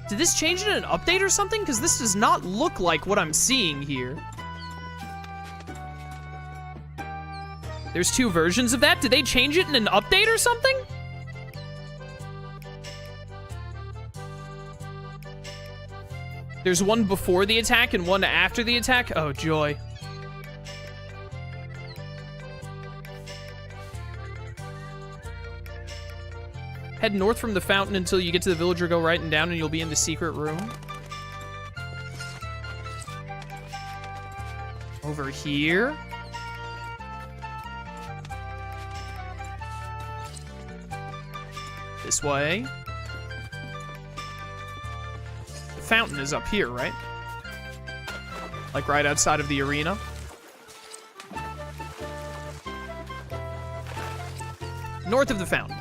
Did this change in an update or something? Because this does not look like what I'm seeing here. There's two versions of that? Did they change it in an update or something? There's one before the attack and one after the attack? Oh, joy. Head north from the fountain until you get to the village, or go right and down and you'll be in the secret room. Over here. This way. The fountain is up here, right? Like right outside of the arena. North of the fountain.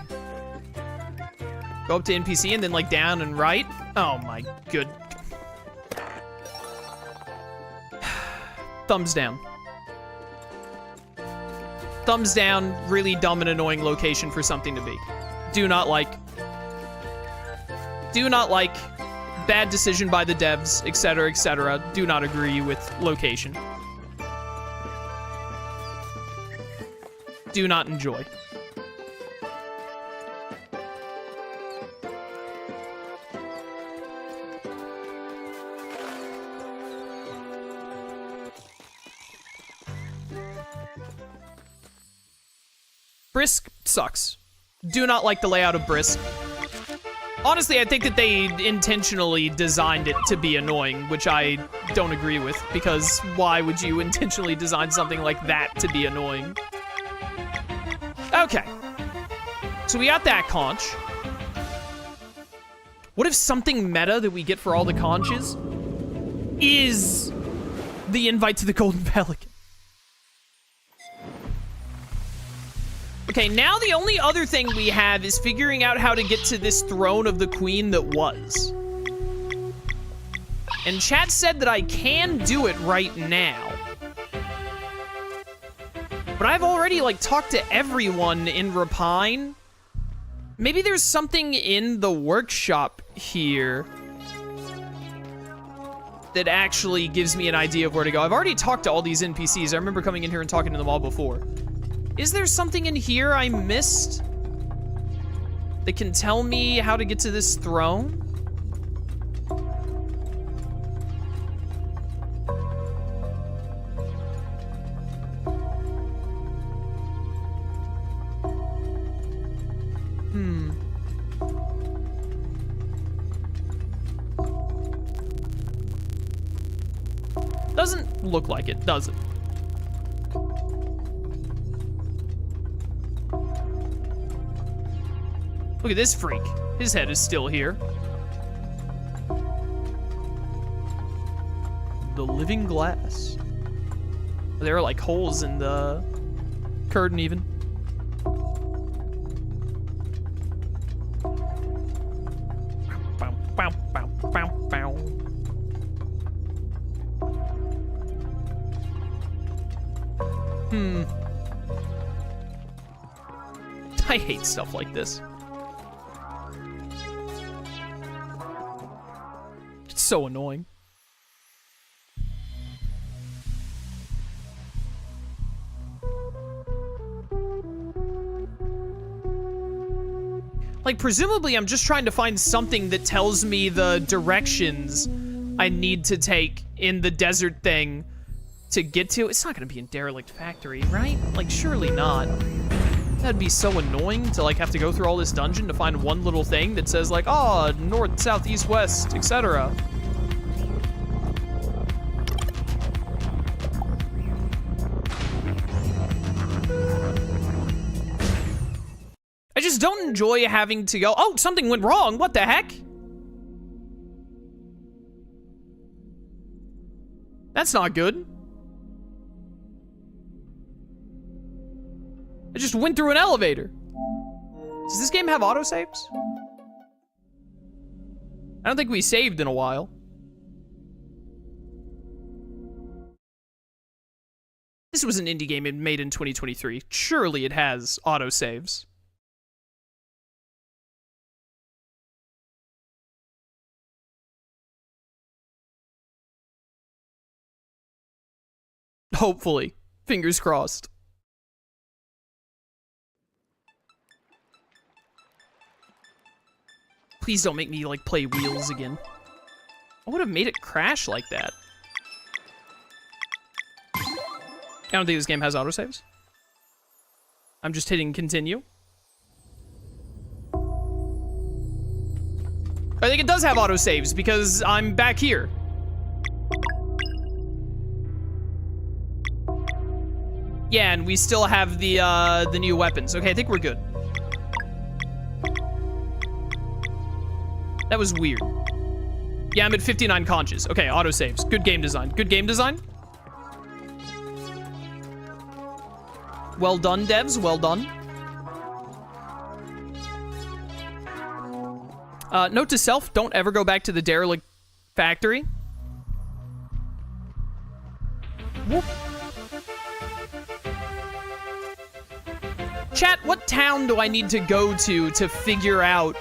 Go up to NPC and then like down and right. Oh my good. Thumbs down. Thumbs down, really dumb and annoying location for something to be. Do not like. Do not like. Bad decision by the devs, etc., etc. Do not agree with location. Do not enjoy. Brisk sucks. Do not like the layout of Brisk. Honestly, I think that they intentionally designed it to be annoying, which I don't agree with, because why would you intentionally design something like that to be annoying? Okay. So we got that conch. What if something meta that we get for all the conches is the invite to the Golden Pelican? Okay, now the only other thing we have is figuring out how to get to this throne of the queen that was. And chat said that I can do it right now. But I've already, like, talked to everyone in Rapine. Maybe there's something in the workshop here that actually gives me an idea of where to go. I've already talked to all these NPCs. I remember coming in here and talking to them all before. Is there something in here I missed that can tell me how to get to this throne? Doesn't look like it, does it? Look at this freak. His head is still here. The living glass. There are like holes in the curtain even. Bow, bow, bow, bow, bow. I hate stuff like this. It's so annoying. Like, presumably I'm just trying to find something that tells me the directions I need to take in the desert thing to get to. It's not gonna be in Derelict Factory, right? Like, surely not. That'd be so annoying to, like, have to go through all this dungeon to find one little thing that says, like, oh, north, south, east, west, etc. I just don't enjoy having to go, oh, something went wrong, what the heck? That's not good. I just went through an elevator. Does this game have autosaves? I don't think we saved in a while. This was an indie game made in 2023. Surely it has autosaves. Hopefully. Fingers crossed. Please don't make me, like, play wheels again. I would have made it crash like that. I don't think this game has autosaves. I'm just hitting continue. I think it does have autosaves because I'm back here. Yeah, and we still have the new weapons. Okay, I think we're good. That was weird. Yeah, I'm at 59 conches. Okay, autosaves. Good game design. Good game design. Well done, devs. Well done. Note to self, don't ever go back to the derelict factory. Whoop. Chat, what town do I need to go to figure out,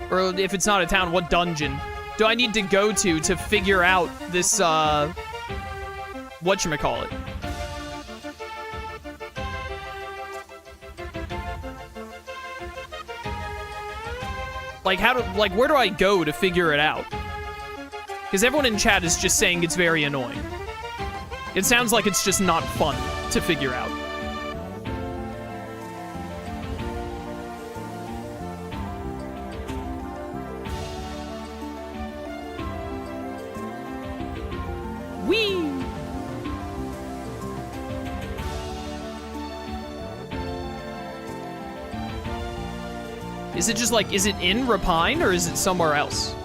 or if it's not a town, what dungeon do I need to go to figure out this, whatchamacallit? Like, where do I go to figure it out? Because everyone in chat is just saying it's very annoying. It sounds like it's just not fun to figure out. Whee! Is it just like, is it in Rapine or is it somewhere else?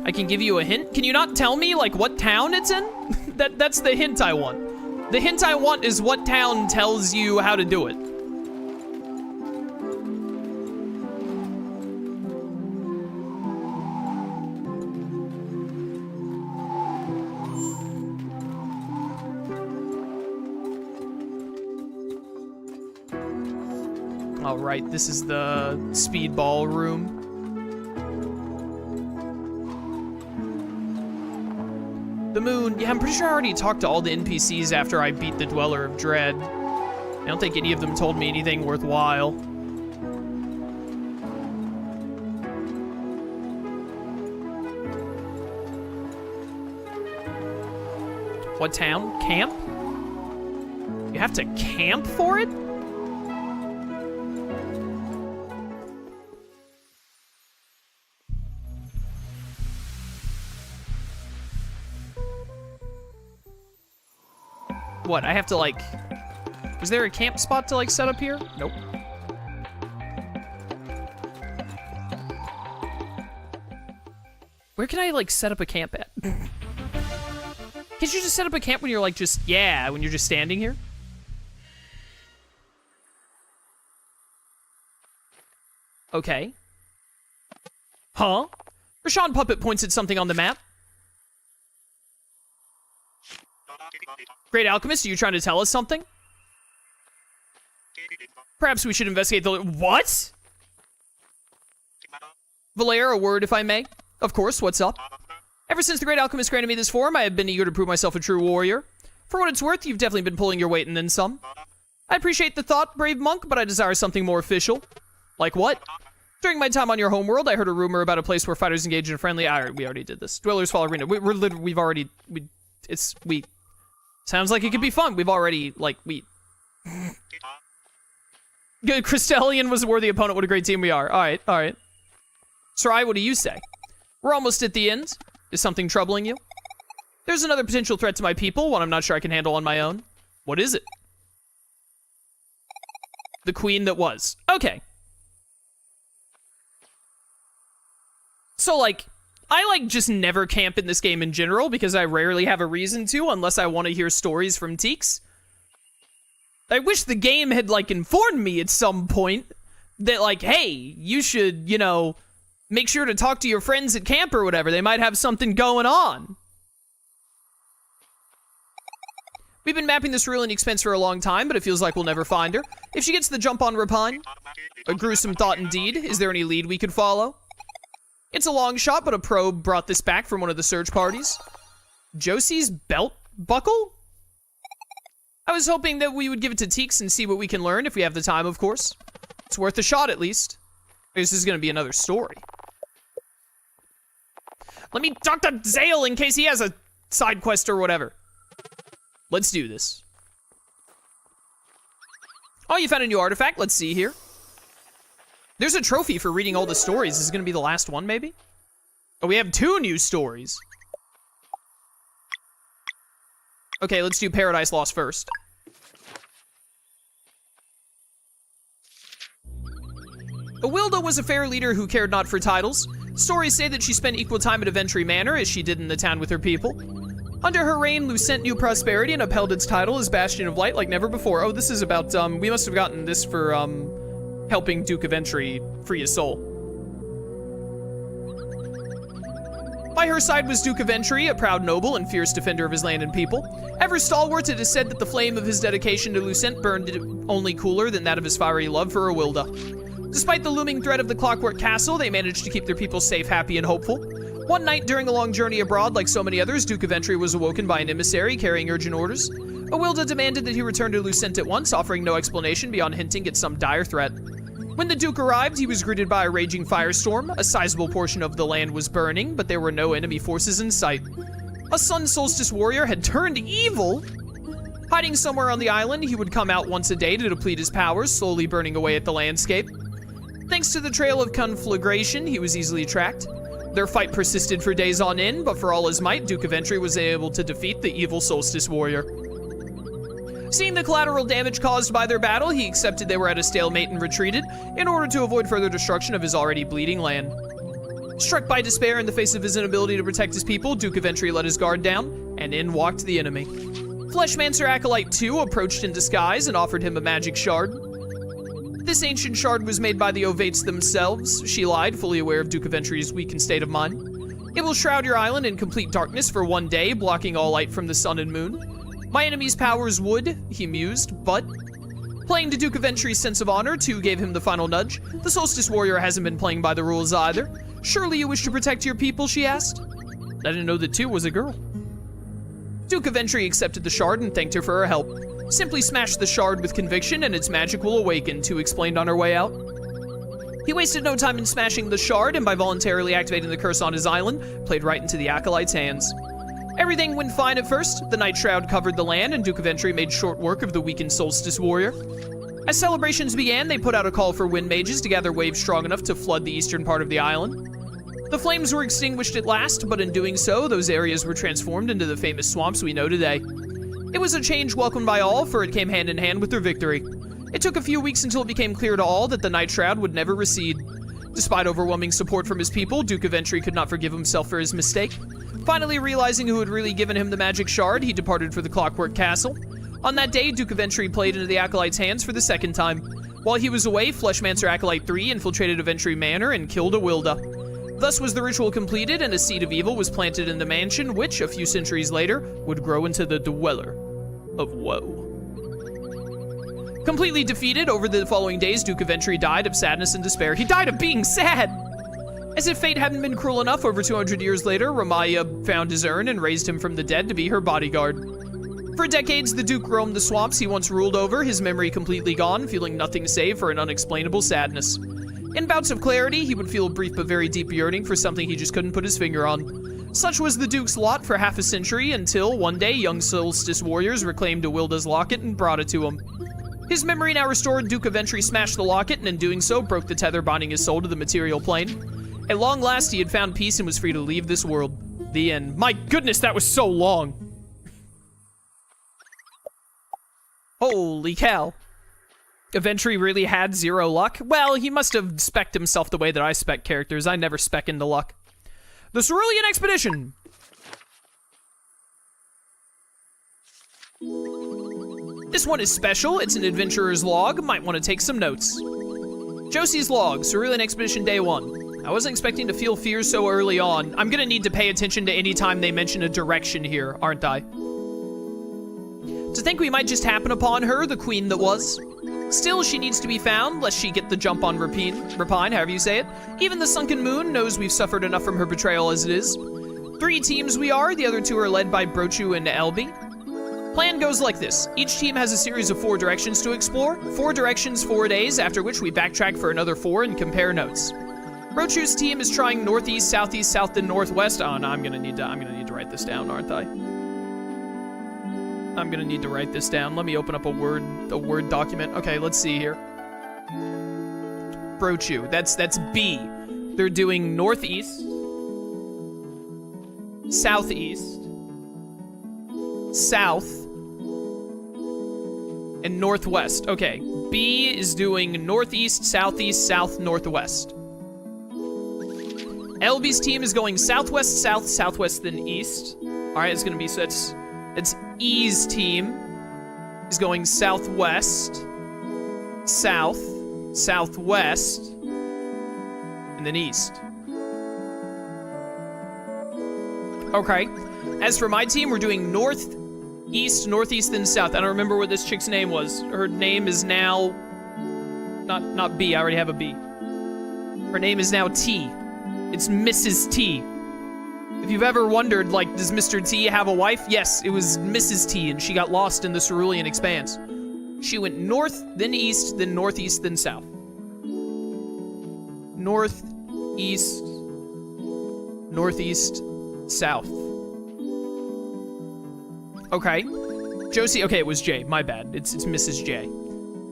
I can give you a hint. Can you not tell me like what town it's in? That's the hint I want. The hint I want is what town tells you how to do it. All right, this is the speedball room. The moon. Yeah, I'm pretty sure I already talked to all the NPCs after I beat the Dweller of Dread. I don't think any of them told me anything worthwhile. What town? Camp? You have to camp for it? What, I have to, like... Is there a camp spot to, like, set up here? Nope. Where can I, like, set up a camp at? Can't you just set up a camp when you're, like, just... Yeah, when you're just standing here? Okay. Huh? Rashawn Puppet points at something on the map. Great Alchemist, are you trying to tell us something? Perhaps we should investigate the... What? Valere, a word if I may. Of course, what's up? Ever since the Great Alchemist granted me this form, I have been eager to prove myself a true warrior. For what it's worth, you've definitely been pulling your weight and then some. I appreciate the thought, brave monk, but I desire something more official. Like what? During my time on your homeworld, I heard a rumor about a place where fighters engage in a friendly... we already did this. Dwellers Fall Arena. We've already... Sounds like it could be fun. We've already, like, Good, Crystallian was a worthy opponent. What a great team we are. All right, all right. Sarai, what do you say? We're almost at the end. Is something troubling you? There's another potential threat to my people, one I'm not sure I can handle on my own. What is it? The queen that was. Okay. So, like... I, like, just never camp in this game in general because I rarely have a reason to unless I want to hear stories from Teeks. I wish the game had, like, informed me at some point that, like, hey, you should, you know, make sure to talk to your friends at camp or whatever. They might have something going on. We've been mapping this ruling expense for a long time, but it feels like we'll never find her. If she gets the jump on Rapine, a gruesome thought indeed. Is there any lead we could follow? It's a long shot, but a probe brought this back from one of the search parties. Josie's belt buckle? I was hoping that we would give it to Teeks and see what we can learn if we have the time, of course. It's worth a shot, at least. This is going to be another story. Let me talk to Zale in case he has a side quest or whatever. Let's do this. Oh, you found a new artifact. Let's see here. There's a trophy for reading all the stories. This is going to be the last one, maybe? Oh, we have 2 new stories. Okay, let's do Paradise Lost first. Awilda was a fair leader who cared not for titles. Stories say that she spent equal time at Aventry Manor as she did in the town with her people. Under her reign, Lucent knew prosperity and upheld its title as Bastion of Light like never before. Oh, this is about, we must have gotten this for, helping Duke of Entry free his soul. By her side was Duke of Entry, a proud noble and fierce defender of his land and people. Ever stalwart, it is said that the flame of his dedication to Lucent burned only cooler than that of his fiery love for Awilda. Despite the looming threat of the Clockwork Castle, they managed to keep their people safe, happy, and hopeful. One night during a long journey abroad, like so many others, Duke of Entry was awoken by an emissary carrying urgent orders. Awilda demanded that he return to Lucent at once, offering no explanation beyond hinting at some dire threat. When the Duke arrived, he was greeted by a raging firestorm. A sizable portion of the land was burning, but there were no enemy forces in sight. A Sun Solstice Warrior had turned evil? Hiding somewhere on the island, he would come out once a day to deplete his powers, slowly burning away at the landscape. Thanks to the trail of conflagration, he was easily tracked. Their fight persisted for days on end, but for all his might, Duke of Entry was able to defeat the evil Solstice Warrior. Seeing the collateral damage caused by their battle, he accepted they were at a stalemate and retreated in order to avoid further destruction of his already bleeding land. Struck by despair in the face of his inability to protect his people, Duke of Entry let his guard down, and in walked the enemy. Fleshmancer Acolyte 2 approached in disguise and offered him a magic shard. This ancient shard was made by the Ovates themselves. She lied, fully aware of Duke of Entry's weakened state of mind. It will shroud your island in complete darkness for one day, blocking all light from the sun and moon. My enemy's powers would, he mused, but... Playing to Duke of Entry's sense of honor, 2 gave him the final nudge. The Solstice Warrior hasn't been playing by the rules either. Surely you wish to protect your people, she asked. I didn't know that 2 was a girl. Duke of Entry accepted the shard and thanked her for her help. Simply smash the shard with conviction and its magic will awaken, 2 explained on her way out. He wasted no time in smashing the shard and by voluntarily activating the curse on his island, played right into the Acolyte's hands. Everything went fine at first. The night shroud covered the land and Duke of Entry made short work of the weakened Solstice Warrior. As celebrations began, they put out a call for wind mages to gather waves strong enough to flood the eastern part of the island. The flames were extinguished at last, but in doing so, those areas were transformed into the famous swamps we know today. It was a change welcomed by all, for it came hand in hand with their victory. It took a few weeks until it became clear to all that the Night Shroud would never recede. Despite overwhelming support from his people, Duke of Entry could not forgive himself for his mistake. Finally realizing who had really given him the magic shard, he departed for the Clockwork Castle. On that day, Duke of Entry played into the Acolyte's hands for the second time. While he was away, Fleshmancer Acolyte 3 infiltrated Aventry Manor and killed Awilda. Thus was the ritual completed, and a seed of evil was planted in the mansion, which, a few centuries later, would grow into the Dweller of Woe. Completely defeated, over the following days, Duke of Entry died of sadness and despair. He died of being sad! As if fate hadn't been cruel enough, over 200 years later, Ramaya found his urn and raised him from the dead to be her bodyguard. For decades, the Duke roamed the swamps he once ruled over, his memory completely gone, feeling nothing save for an unexplainable sadness. In bouts of clarity, he would feel a brief but very deep yearning for something he just couldn't put his finger on. Such was the Duke's lot for half a century until, one day, young Solstice Warriors reclaimed Awilda's locket and brought it to him. His memory now restored, Duke of Entry smashed the locket and in doing so broke the tether binding his soul to the material plane. At long last, he had found peace and was free to leave this world. The end. My goodness, that was so long! Holy cow. Aventry really had 0 luck? Well, he must have spec'd himself the way that I spec characters. I never spec into luck. The Cerulean Expedition! This one is special. It's an adventurer's log. Might want to take some notes. Josie's log, Cerulean Expedition Day 1. I wasn't expecting to feel fears so early on. I'm gonna need to pay attention to any time they mention a direction here, aren't I? To think we might just happen upon her, the queen that was. Still, she needs to be found, lest she get the jump on Rapine, however you say it. Even the Sunken Moon knows we've suffered enough from her betrayal as it is. 3 teams we are, the other 2 are led by Brochu and Elby. Plan goes like this. Each team has a series of 4 directions to explore. 4 directions, 4 days, after which we backtrack for another 4 and compare notes. Brochu's team is trying northeast, southeast, south, and northwest. Oh no, I'm gonna need to write this down, aren't I? I'm gonna need to write this down. Let me open up a Word document. Okay, let's see here. Brochu, that's B. They're doing northeast, southeast, south, and northwest. Okay, B is doing northeast, southeast, south, northwest. LB's team is going southwest, south, southwest, then east. All right, it's gonna be, so that's E's team is going southwest, south, southwest, and then east. Okay. As for my team, we're doing northeast, northeast, then south. I don't remember what this chick's name was. Her name is now not B. I already have a B. Her name is now T. It's Mrs. T. If you've ever wondered, like, does Mr. T have a wife? Yes, it was Mrs. T, and she got lost in the cerulean expanse. She went north, then east, then northeast, then south. North, east, northeast, south. Okay. Josie, okay, it was J, my bad. It's Mrs. J.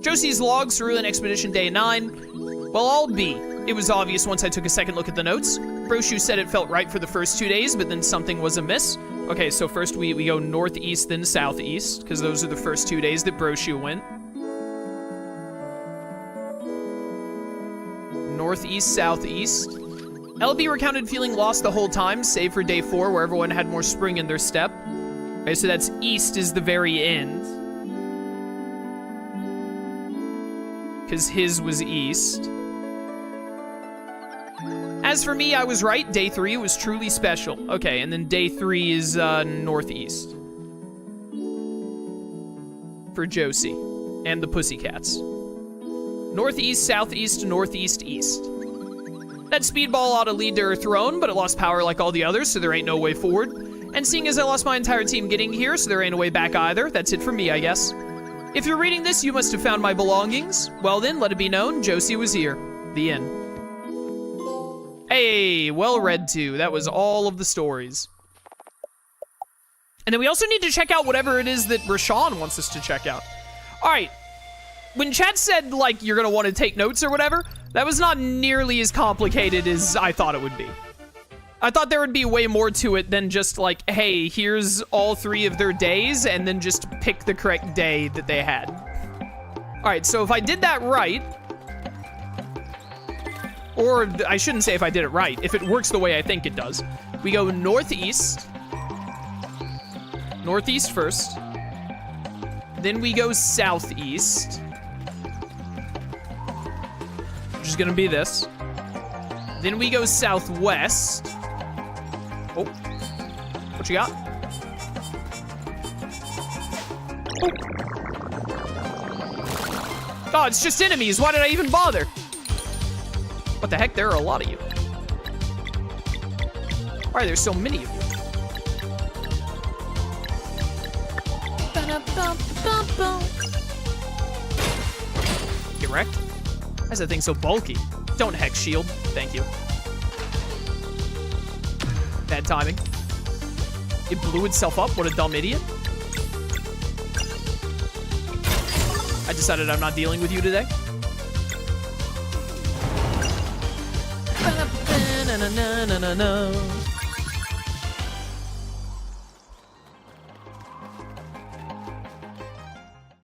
Josie's log, cerulean expedition day 9. Well, I'll B. It was obvious once I took a second look at the notes. Brochu said it felt right for the first 2 days, but then something was amiss. Okay, so first we go northeast, then southeast, because those are the first 2 days that Brochu went. Northeast, southeast. LB recounted feeling lost the whole time, save for day 4, where everyone had more spring in their step. Okay, so that's east is the very end. Because his was east. As for me, I was right. Day 3 was truly special. Okay, and then day 3 is northeast. For Josie and the Pussycats. Northeast, southeast, northeast, east. That speedball ought to lead to her throne, but it lost power like all the others, so there ain't no way forward. And seeing as I lost my entire team getting here, so there ain't a way back either, that's it for me, I guess. If you're reading this, you must have found my belongings. Well then, let it be known, Josie was here. The end. Hey, well read too. That was all of the stories. And then we also need to check out whatever it is that Rashawn wants us to check out. All right. When chat said, like, you're gonna want to take notes or whatever, that was not nearly as complicated as I thought it would be. I thought there would be way more to it than just like, hey, here's all 3 of their days, and then just pick the correct day that they had. All right, so if I did that right, or I shouldn't say if I did it right, if it works the way I think it does, we go northeast, northeast first, then we go southeast, which is gonna be this, then we go southwest. Oh, what you got? Oh, it's just enemies. Why did I even bother? What the heck? There are a lot of you. Why are there so many of you? Get wrecked? Why is that thing so bulky? Don't hex shield. Thank you. Bad timing. It blew itself up. What a dumb idiot. I decided I'm not dealing with you today.